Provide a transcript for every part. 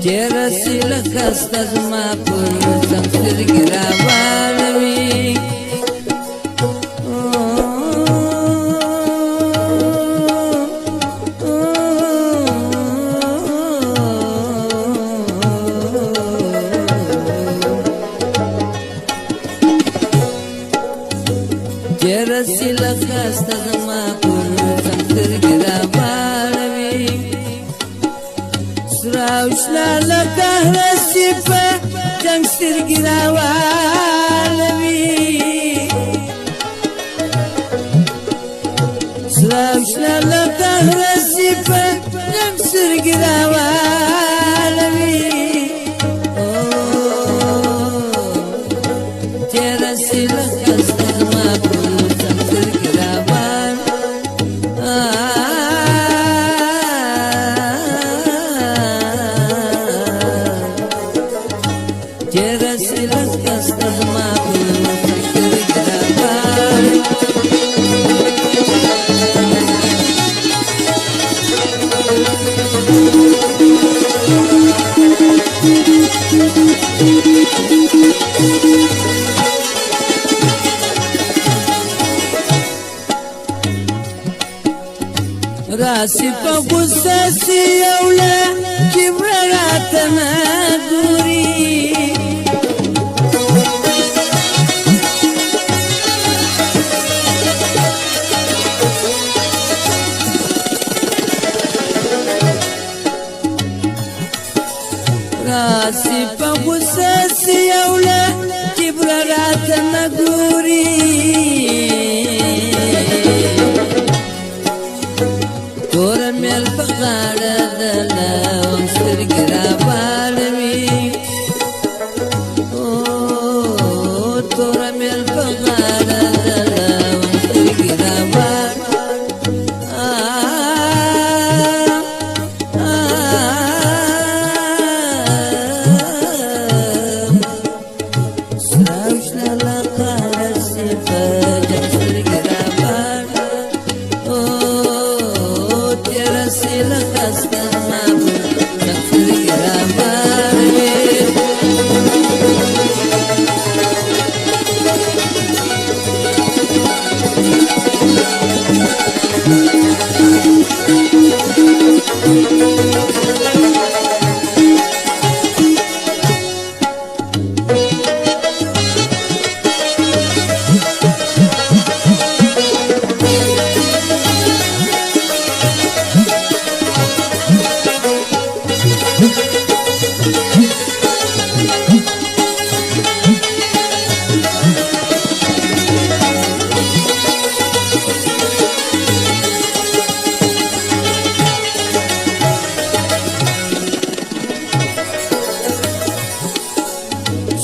تیر سی لکست از ما پر زمستر گراوالوی تیر سی لکست از ما پر زمستر گراوالوی سراوشنا لکه رسی پا جنگ سترگی راوالوی سراوشنا لکه رسی پا جنگ سترگی راوالوی تیرا سی لکه سترما پر جنگ سترگی راوالوی راسی پا غصه سی اولا کبر راتنا گوری راسی پا غصه سی اولا کبر راتنا گوری تورا میل پغاڑا دلاو سترگی راوالوی تورا میل پغاڑا دلاو سترگی راوالوی سراوشنا لقا رسی پا جنگ سترگی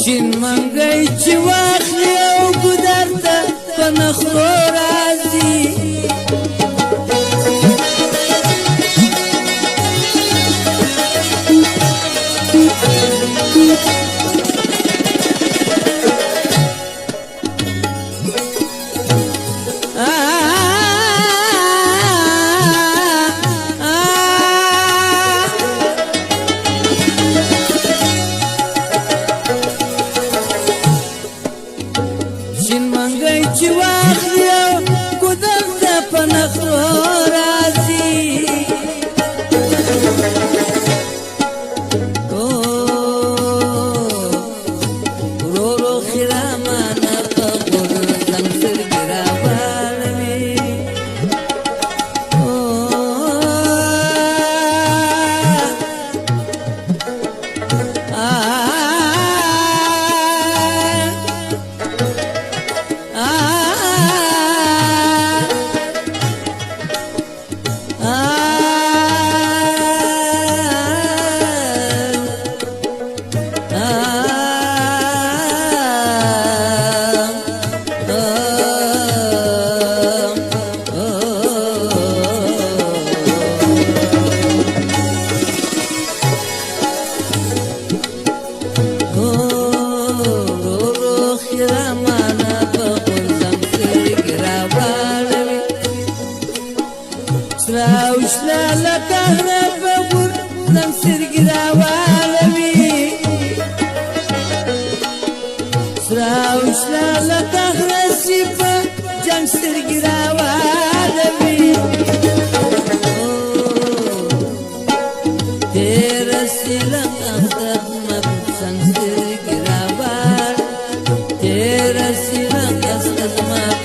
شین منگی چی واخلی او گدر تا پنخرو رازی چی واخلی سراوشنا لكهنا فقر نمسر قراوالوي سراوشنا لكهنا سيفا جمسر قراوالوي تيرسي لكهنا مكسنسر قراوال تيرسي لكهنا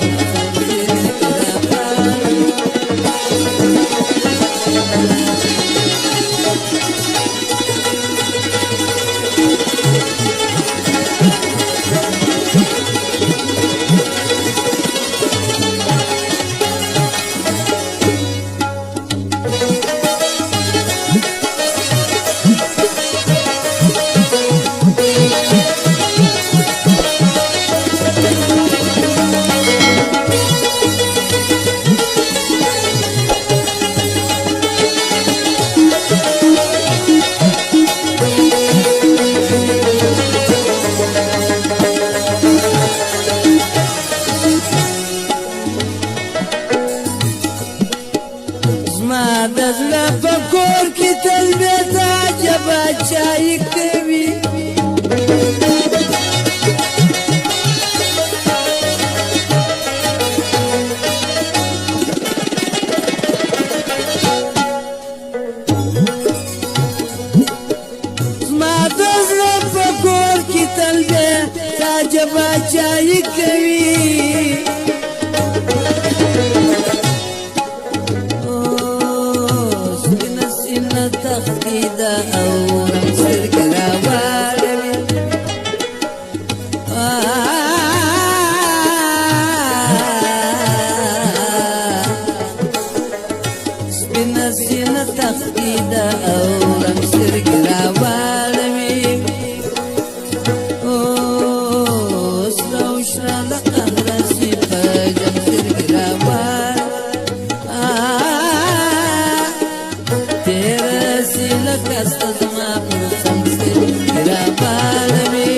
دزلا فکور کی تلبیت عجبا چای کوي ما دزلا فکور کی تلبیت عجبا چای کوي تخفيدا أو نمسر كراوالوي سبنا سينا تخفيدا أو نمسر كراوالوي سروشنا لقهر سيفا جمسر كراوالوي Kastazma pulsamse kirabalami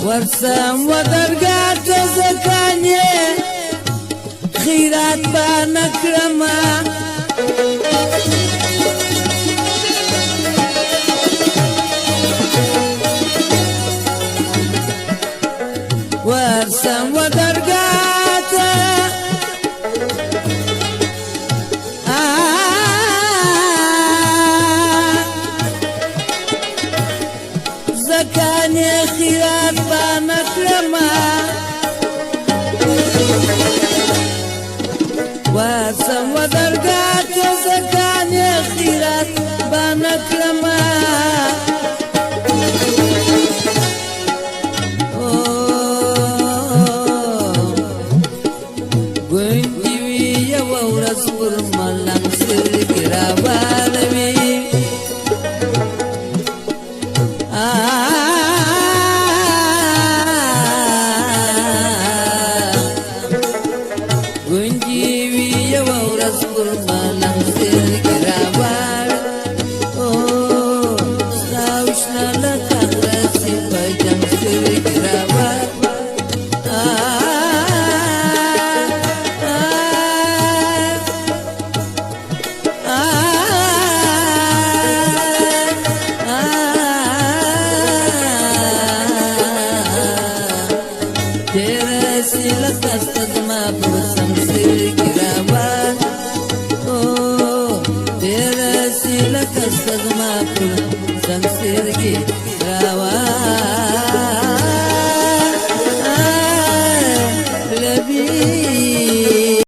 ورسم ودرگات زکانیه خیرات با نکرما ورسم ودرگات زکانیه خیرات با نکرما واسم ودرگات زکانیه خیرات با نکرما گوندیوی یو ورځ پر ملنګ سر ګراوالوي Gunji vi ya wa ras kurma lang sir